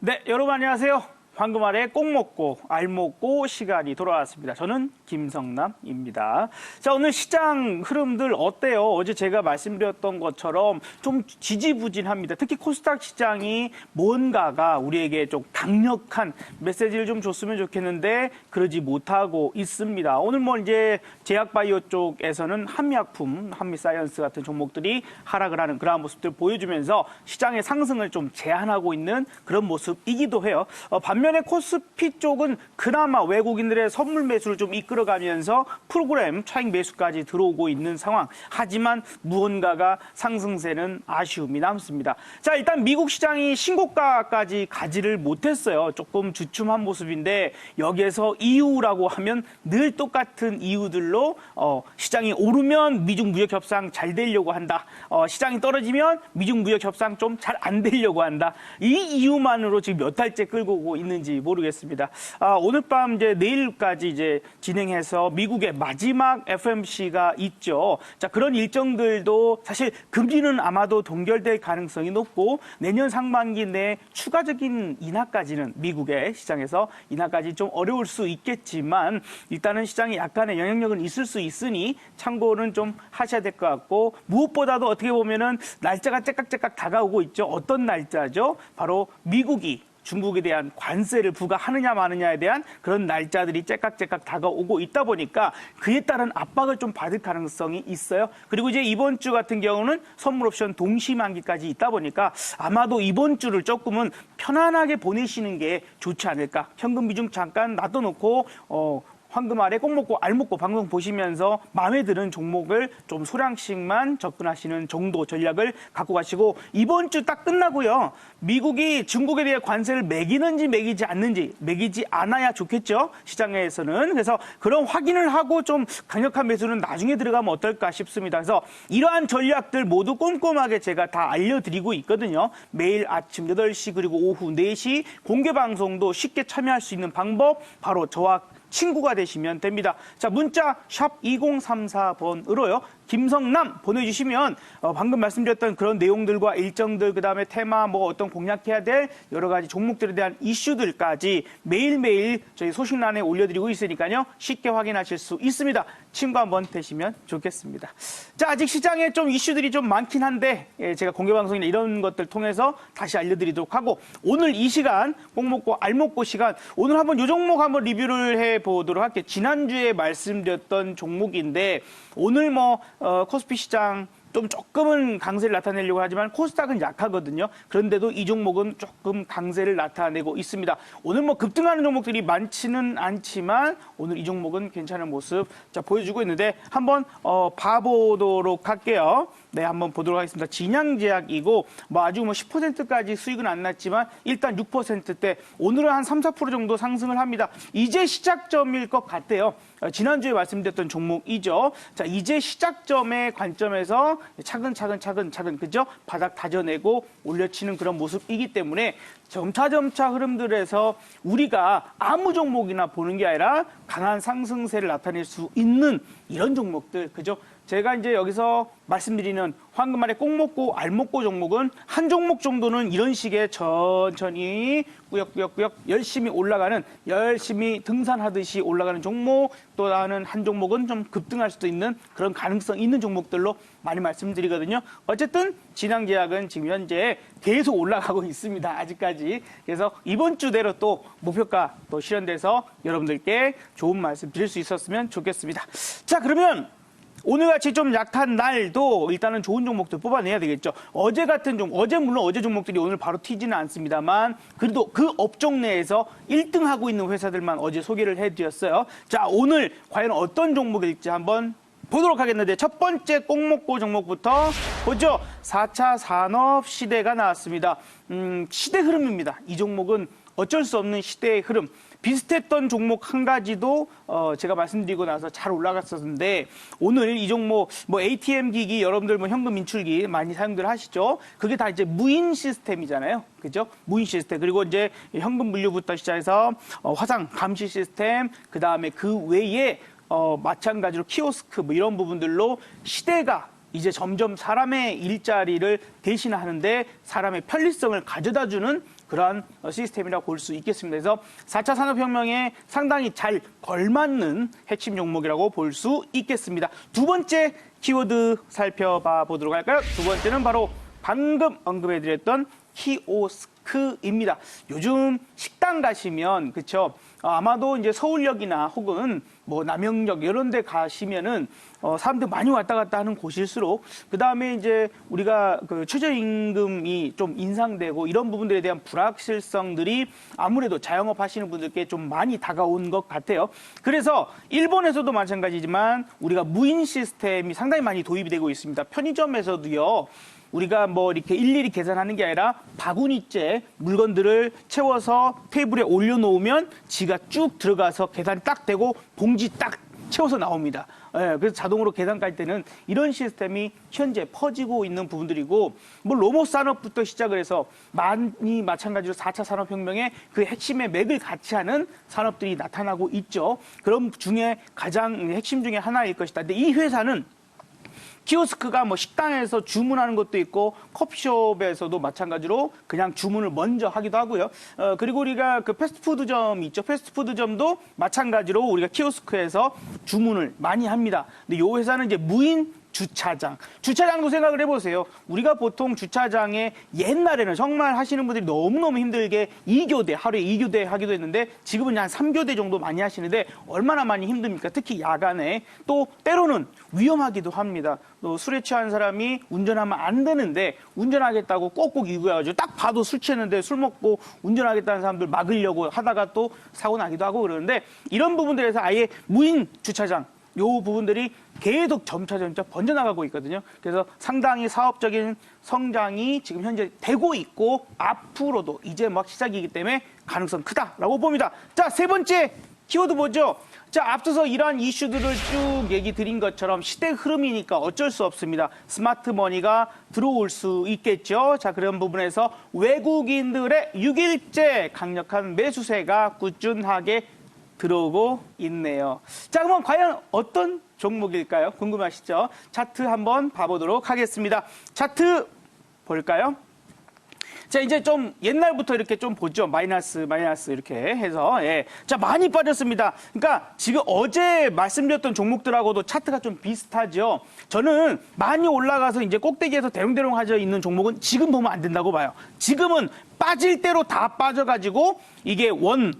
네, 여러분 안녕하세요. 황금알에 꼭 먹고 알 먹고 시간이 돌아왔습니다. 저는 김성남입니다. 자, 오늘 시장 흐름들 어때요? 어제 제가 말씀드렸던 것처럼 좀 지지부진합니다. 특히 코스닥 시장이 뭔가가 우리에게 좀 강력한 메시지를 좀 줬으면 좋겠는데 그러지 못하고 있습니다. 오늘 뭐 이제 제약바이오 쪽에서는 한미약품, 한미사이언스 같은 종목들이 하락을 하는 그러한 모습들 보여주면서 시장의 상승을 좀 제한하고 있는 그런 모습이기도 해요. 반면에 코스피 쪽은 그나마 외국인들의 선물 매수를 좀 이끌어가면서 프로그램 차익 매수까지 들어오고 있는 상황. 하지만 무언가가 상승세는 아쉬움이 남습니다. 자, 일단 미국 시장이 신고가까지 가지를 못했어요. 조금 주춤한 모습인데 여기에서 이유라고 하면 늘 똑같은 이유들로 시장이 오르면 미중 무역 협상 잘 되려고 한다. 시장이 떨어지면 미중 무역 협상 좀 잘 안 되려고 한다. 이 이유만으로 지금 몇 달째 끌고 오고 있는지 모르겠습니다. 오늘 밤 이제 내일까지 이제 진행해서 미국의 마지막 FOMC가 있죠. 자, 그런 일정들도 사실 금리는 아마도 동결될 가능성이 높고 내년 상반기 내에 추가적인 인하까지는 미국의 시장에서 인하까지 좀 어려울 수 있겠지만 일단은 시장에 약간의 영향력은 있을 수 있으니 참고는 좀 하셔야 될 것 같고 무엇보다도 어떻게 보면은 날짜가 째깍째깍 다가오고 있죠. 어떤 날짜죠? 바로 미국이 중국에 대한 관세를 부과하느냐 마느냐에 대한 그런 날짜들이 째깍째깍 다가오고 있다 보니까 그에 따른 압박을 좀 받을 가능성이 있어요. 그리고 이제 이번 주 같은 경우는 선물 옵션 동시 만기까지 있다 보니까 아마도 이번 주를 조금은 편안하게 보내시는 게 좋지 않을까. 현금 비중 잠깐 놔둬놓고 황금알에 꼭 먹고 알 먹고 방송 보시면서 마음에 드는 종목을 좀 소량씩만 접근하시는 정도 전략을 갖고 가시고 이번 주 딱 끝나고요. 미국이 중국에 대해 관세를 매기는지 매기지 않는지 매기지 않아야 좋겠죠. 시장에서는. 그래서 그런 확인을 하고 좀 강력한 매수는 나중에 들어가면 어떨까 싶습니다. 그래서 이러한 전략들 모두 꼼꼼하게 제가 다 알려드리고 있거든요. 매일 아침 8시 그리고 오후 4시 공개 방송도 쉽게 참여할 수 있는 방법 바로 저와 친구가 되시면 됩니다. 자, 문자 샵 2034번으로요. 김성남 보내주시면 방금 말씀드렸던 그런 내용들과 일정들 그다음에 테마 뭐 어떤 공략해야 될 여러 가지 종목들에 대한 이슈들까지 매일매일 저희 소식란에 올려드리고 있으니까요. 쉽게 확인하실 수 있습니다. 친구 한번 되시면 좋겠습니다. 자, 아직 시장에 좀 이슈들이 좀 많긴 한데 제가 공개방송이나 이런 것들 통해서 다시 알려드리도록 하고 오늘 이 시간 꼭 먹고 알 먹고 시간 오늘 한번 이 종목 한번 리뷰를 해보도록 할게요. 지난주에 말씀드렸던 종목인데 오늘 뭐 코스피 시장 좀 조금은 강세를 나타내려고 하지만 코스닥은 약하거든요. 그런데도 이 종목은 조금 강세를 나타내고 있습니다. 오늘 뭐 급등하는 종목들이 많지는 않지만 오늘 이 종목은 괜찮은 모습 보여주고 있는데 한번 봐보도록 할게요. 네, 한번 보도록 하겠습니다. 진양제약이고 뭐 아주 뭐 10%까지 수익은 안 났지만 일단 6%대 오늘은 한 3, 4% 정도 상승을 합니다. 이제 시작점일 것 같아요. 지난주에 말씀드렸던 종목이죠. 자, 이제 시작점의 관점에서 차근차근 그죠? 바닥 다져내고 올려치는 그런 모습이기 때문에 점차 흐름들에서 우리가 아무 종목이나 보는 게 아니라 강한 상승세를 나타낼 수 있는 이런 종목들 그죠? 제가 이제 여기서 말씀드리는 황금알에 꼭 먹고 알 먹고 종목은 한 종목 정도는 이런 식의 천천히 꾸역꾸역 열심히 올라가는 열심히 등산하듯이 올라가는 종목 또 다른 한 종목은 좀 급등할 수도 있는 그런 가능성 있는 종목들로 많이 말씀드리거든요. 어쨌든 진양제약은 지금 현재 계속 올라가고 있습니다. 아직까지. 그래서 이번 주대로 또 목표가 또 실현돼서 여러분들께 좋은 말씀 드릴 수 있었으면 좋겠습니다. 자, 그러면 오늘같이 좀 약한 날도 일단은 좋은 종목들 뽑아내야 되겠죠. 어제 같은 물론 어제 종목들이 오늘 바로 튀지는 않습니다만 그래도 그 업종 내에서 1등하고 있는 회사들만 어제 소개를 해드렸어요. 자, 오늘 과연 어떤 종목일지 한번 보도록 하겠는데 첫 번째 꼭 먹고 종목부터 보죠. 4차 산업 시대가 나왔습니다. 시대 흐름입니다. 이 종목은 어쩔 수 없는 시대의 흐름. 비슷했던 종목 한 가지도 제가 말씀드리고 나서 잘 올라갔었는데 오늘 이 종목 뭐 ATM 기기 여러분들 뭐 현금 인출기 많이 사용들 하시죠. 그게 다 이제 무인 시스템이잖아요. 그죠? 무인 시스템. 그리고 이제 현금 물류부터 시작해서 화상 감시 시스템 그다음에 그 외에 마찬가지로 키오스크 뭐 이런 부분들로 시대가 이제 점점 사람의 일자리를 대신하는데 사람의 편리성을 가져다주는 그러한 시스템이라고 볼 수 있겠습니다. 그래서 4차 산업혁명에 상당히 잘 걸맞는 핵심 종목이라고 볼 수 있겠습니다. 두 번째 키워드 살펴봐 보도록 할까요? 두 번째는 바로 방금 언급해드렸던 키오스크입니다. 요즘 식당 가시면 그쵸? 아마도 이제 서울역이나 혹은 뭐 남영역 이런 데 가시면은 사람들 많이 왔다 갔다 하는 곳일수록 그다음에 이제 우리가 그 최저임금이 좀 인상되고 이런 부분들에 대한 불확실성들이 아무래도 자영업 하시는 분들께 좀 많이 다가온 것 같아요. 그래서 일본에서도 마찬가지지만 우리가 무인 시스템이 상당히 많이 도입이 되고 있습니다. 편의점에서도요. 우리가 뭐 이렇게 일일이 계산하는 게 아니라 바구니째 물건들을 채워서 테이블에 올려놓으면 지가 쭉 들어가서 계산 딱 되고 봉지 딱 채워서 나옵니다. 예, 그래서 자동으로 계산 갈 때는 이런 시스템이 현재 퍼지고 있는 부분들이고 뭐 로봇 산업부터 시작을 해서 많이 마찬가지로 4차 산업혁명의 그 핵심의 맥을 같이 하는 산업들이 나타나고 있죠. 그런 중에 가장 핵심 중에 하나일 것이다. 근데 이 회사는 키오스크가 뭐 식당에서 주문하는 것도 있고 커피숍에서도 마찬가지로 그냥 주문을 먼저 하기도 하고요. 그리고 우리가 그 패스트푸드점 있죠. 패스트푸드점도 마찬가지로 우리가 키오스크에서 주문을 많이 합니다. 근데 이 회사는 이제 무인 주차장도 생각을 해보세요. 우리가 보통 주차장에 옛날에는 정말 하시는 분들이 너무너무 힘들게 2교대, 하루에 2교대 하기도 했는데 지금은 한 3교대 정도 많이 하시는데 얼마나 많이 힘듭니까? 특히 야간에 또 때로는 위험하기도 합니다. 또 술에 취한 사람이 운전하면 안 되는데 운전하겠다고 꼭꼭 이거야가지고 딱 봐도 술 취했는데 술 먹고 운전하겠다는 사람들 막으려고 하다가 또 사고 나기도 하고 그러는데 이런 부분들에서 아예 무인 주차장 요 부분들이 계속 점차 번져나가고 있거든요. 그래서 상당히 사업적인 성장이 지금 현재 되고 있고 앞으로도 이제 막 시작이기 때문에 가능성 크다라고 봅니다. 자, 세 번째 키워드 뭐죠? 자, 앞서서 이러한 이슈들을 쭉 얘기 드린 것처럼 시대 흐름이니까 어쩔 수 없습니다. 스마트 머니가 들어올 수 있겠죠. 자, 그런 부분에서 외국인들의 6일째 강력한 매수세가 꾸준하게 들어오고 있네요. 자, 그럼 과연 어떤 종목일까요? 궁금하시죠? 차트 한번 봐보도록 하겠습니다. 차트 볼까요? 자, 이제 좀 옛날부터 이렇게 좀 보죠. 마이너스 이렇게 해서. 예. 자, 많이 빠졌습니다. 그러니까 지금 어제 말씀드렸던 종목들하고도 차트가 좀 비슷하죠. 저는 많이 올라가서 이제 꼭대기에서 대롱대롱 하져 있는 종목은 지금 보면 안 된다고 봐요. 지금은 빠질 대로 다 빠져가지고 이게 1, 2,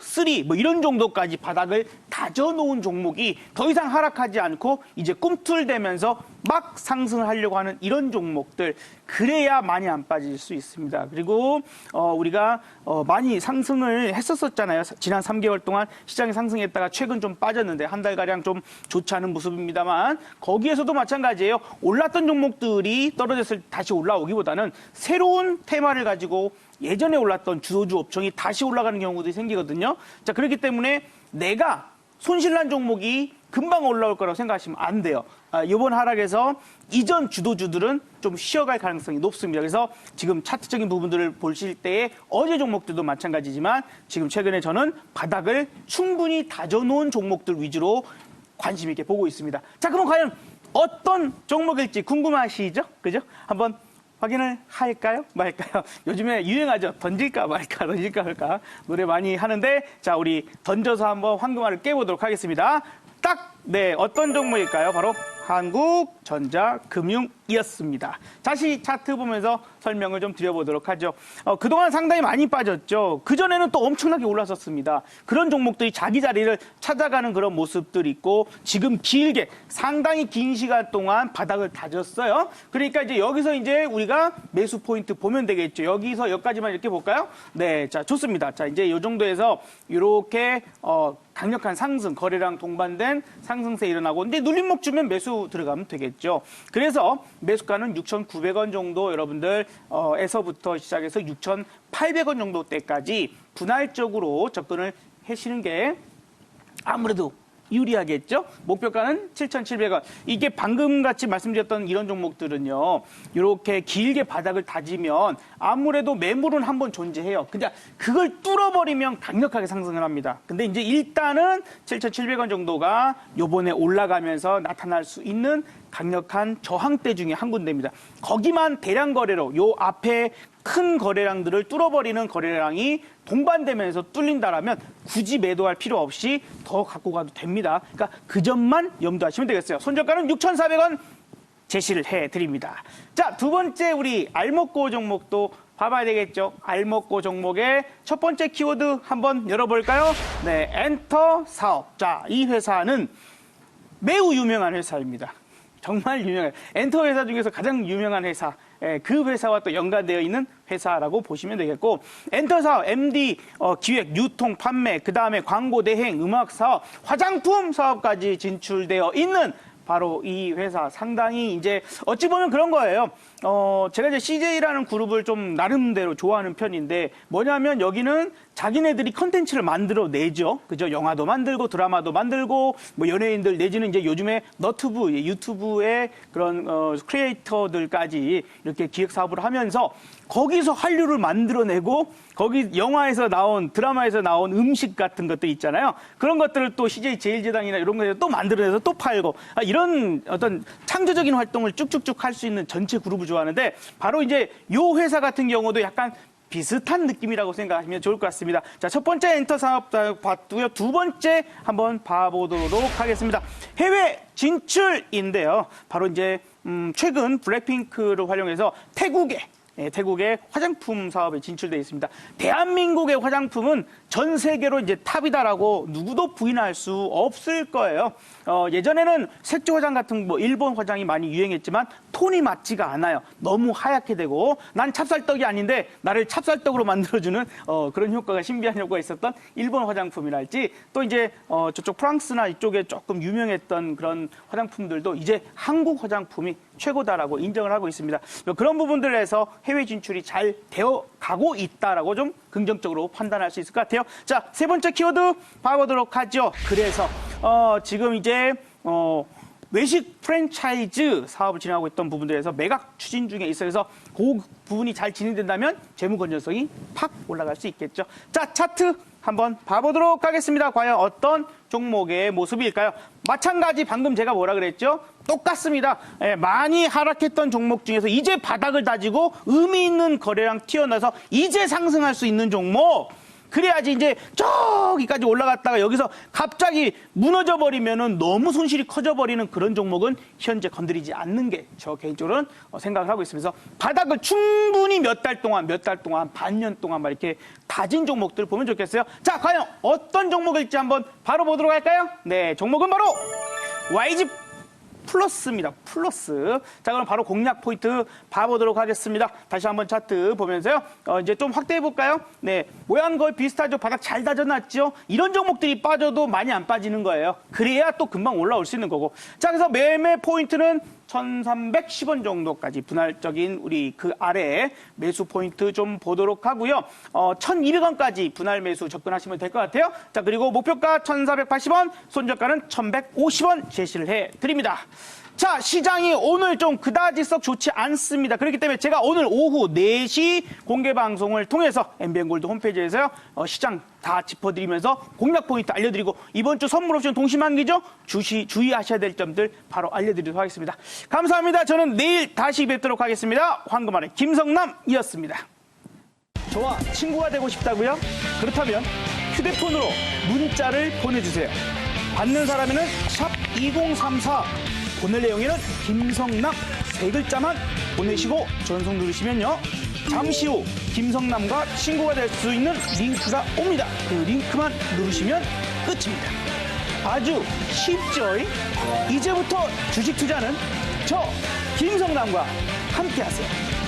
3 뭐 이런 정도까지 바닥을 다져놓은 종목이 더 이상 하락하지 않고 이제 꿈틀대면서 막 상승을 하려고 하는 이런 종목들 그래야 많이 안 빠질 수 있습니다. 그리고 우리가 많이 상승을 했었잖아요. 지난 3개월 동안 시장이 상승했다가 최근 좀 빠졌는데 한 달가량 좀 좋지 않은 모습입니다만 거기에서도 마찬가지예요. 올랐던 종목들이 떨어졌을 때 다시 올라오기보다는 새로운 테마를 가지고 예전에 올랐던 주도주 업종이 다시 올라가는 경우도 생기거든요. 자, 그렇기 때문에 내가 손실난 종목이 금방 올라올 거라고 생각하시면 안 돼요. 이번 하락에서 이전 주도주들은 좀 쉬어갈 가능성이 높습니다. 그래서 지금 차트적인 부분들을 보실 때에 어제 종목들도 마찬가지지만 지금 최근에 저는 바닥을 충분히 다져놓은 종목들 위주로 관심 있게 보고 있습니다. 자, 그럼 과연 어떤 종목일지 궁금하시죠? 그죠? 한번 확인을 할까요? 말까요? 요즘에 유행하죠. 던질까 말까, 던질까 말까. 노래 많이 하는데, 자, 우리 던져서 한번 황금알을 깨보도록 하겠습니다. 딱, 네, 어떤 종목일까요? 바로 한국전자금융이었습니다. 다시 차트 보면서 설명을 좀 드려보도록 하죠. 그동안 상당히 많이 빠졌죠. 그전에는 또 엄청나게 올랐었습니다. 그런 종목들이 자기 자리를 찾아가는 그런 모습들이 있고 지금 길게 상당히 긴 시간 동안 바닥을 다졌어요. 그러니까 이제 여기서 이제 우리가 매수 포인트 보면 되겠죠. 여기서 여기까지만 이렇게 볼까요? 네, 자, 좋습니다. 자, 이제 이 정도에서 이렇게 강력한 상승, 거래량 동반된 상승세 일어나고 이제 눌림목 주면 매수 들어가면 되겠죠. 그래서 매수가는 6,900원 정도 여러분들 에서부터 시작해서 6,800원 정도 때까지 분할적으로 접근을 하시는 게 아무래도 유리하겠죠? 목표가는 7,700원. 이게 방금 같이 말씀드렸던 이런 종목들은요. 이렇게 길게 바닥을 다지면 아무래도 매물은 한번 존재해요. 근데 그걸 뚫어버리면 강력하게 상승을 합니다. 근데 이제 일단은 7,700원 정도가 요번에 올라가면서 나타날 수 있는 강력한 저항대 중에 한 군데입니다. 거기만 대량 거래로 요 앞에 큰 거래량들을 뚫어버리는 거래량이 동반되면서 뚫린다라면 굳이 매도할 필요 없이 더 갖고 가도 됩니다. 그러니까 그 점만 염두하시면 되겠어요. 손절가는 6,400원 제시를 해드립니다. 자, 두 번째 우리 알먹고 종목도 봐봐야 되겠죠. 알먹고 종목의 첫 번째 키워드 한번 열어볼까요? 네, 엔터 사업. 자, 이 회사는 매우 유명한 회사입니다. 정말 유명해요. 엔터 회사 중에서 가장 유명한 회사. 그 회사와 또 연관되어 있는 회사라고 보시면 되겠고, 엔터 사업, MD 기획, 유통, 판매, 그 다음에 광고 대행, 음악 사업, 화장품 사업까지 진출되어 있는 바로 이 회사. 상당히 이제 어찌 보면 그런 거예요. 제가 이제 CJ라는 그룹을 좀 나름대로 좋아하는 편인데, 뭐냐면 여기는 자기네들이 컨텐츠를 만들어 내죠. 그죠? 영화도 만들고 드라마도 만들고 뭐 연예인들 내지는 이제 요즘에 너튜브, 유튜브의 그런 크리에이터들까지 이렇게 기획 사업을 하면서 거기서 한류를 만들어내고 거기 영화에서 나온 드라마에서 나온 음식 같은 것들 있잖아요. 그런 것들을 또 CJ 제일제당이나 이런 거에서 또 만들어내서 또 팔고 이런 어떤 창조적인 활동을 쭉쭉쭉 할 수 있는 전체 그룹을 좋아하는데, 바로 이제 요 회사 같은 경우도 약간 비슷한 느낌이라고 생각하시면 좋을 것 같습니다. 자, 첫 번째 엔터 사업 봤고요. 두 번째 한번 봐보도록 하겠습니다. 해외 진출인데요. 바로 이제 최근 블랙핑크를 활용해서 태국의 화장품 사업에 진출되어 있습니다. 대한민국의 화장품은 전 세계로 이제 탑이다라고 누구도 부인할 수 없을 거예요. 예전에는 색조 화장 같은 뭐 일본 화장이 많이 유행했지만 톤이 맞지가 않아요. 너무 하얗게 되고, 난 찹쌀떡이 아닌데 나를 찹쌀떡으로 만들어주는 그런 효과가, 신비한 효과가 있었던 일본 화장품이랄지, 또 이제 저쪽 프랑스나 이쪽에 조금 유명했던 그런 화장품들도 이제 한국 화장품이 최고다라고 인정을 하고 있습니다. 그런 부분들에서 해외 진출이 잘 되어 가고 있다라고 좀 긍정적으로 판단할 수 있을 것 같아요. 자, 세 번째 키워드 봐보도록 하죠. 그래서 지금 이제 외식 프랜차이즈 사업을 진행하고 있던 부분들에서 매각 추진 중에 있어서 그 부분이 잘 진행된다면 재무 건전성이 팍 올라갈 수 있겠죠. 자, 차트 한번 봐보도록 하겠습니다. 과연 어떤 종목의 모습일까요? 마찬가지 방금 제가 뭐라 그랬죠? 똑같습니다. 많이 하락했던 종목 중에서 이제 바닥을 다지고 의미 있는 거래량 튀어나와서 이제 상승할 수 있는 종목. 그래야지 이제 저기까지 올라갔다가 여기서 갑자기 무너져 버리면은 너무 손실이 커져 버리는 그런 종목은 현재 건드리지 않는 게 저 개인적으로는 생각을 하고 있으면서, 바닥을 충분히 몇 달 동안, 반년 동안 막 이렇게 다진 종목들 보면 좋겠어요. 자, 과연 어떤 종목일지 한번 바로 보도록 할까요? 네, 종목은 바로 YG 플러스입니다. 플러스. 자, 그럼 바로 공략 포인트 봐보도록 하겠습니다. 다시 한번 차트 보면서요. 이제 좀 확대해 볼까요? 네, 모양 거의 비슷하죠. 바닥 잘 다져놨죠. 이런 종목들이 빠져도 많이 안 빠지는 거예요. 그래야 또 금방 올라올 수 있는 거고. 자, 그래서 매매 포인트는 1,310원 정도까지 분할적인 우리 그 아래 매수 포인트 좀 보도록 하고요. 1,200원까지 분할 매수 접근하시면 될 것 같아요. 자, 그리고 목표가 1,480원, 손절가는 1,150원 제시를 해드립니다. 자, 시장이 오늘 좀 그다지 썩 좋지 않습니다. 그렇기 때문에 제가 오늘 오후 4시 공개 방송을 통해서 MBN골드 홈페이지에서요, 시장 다 짚어드리면서 공략 포인트 알려드리고, 이번 주 선물 옵션 동시만기죠? 주의하셔야 될 점들 바로 알려드리도록 하겠습니다. 감사합니다. 저는 내일 다시 뵙도록 하겠습니다. 황금알의 김성남이었습니다. 저와 친구가 되고 싶다고요? 그렇다면 휴대폰으로 문자를 보내주세요. 받는 사람에는 샵 2034, 보낼 내용에는 김성남 세 글자만 보내시고 전송 누르시면요, 잠시 후 김성남과 친구가 될 수 있는 링크가 옵니다. 그 링크만 누르시면 끝입니다. 아주 쉽죠? 이제부터 주식 투자는 저 김성남과 함께 하세요.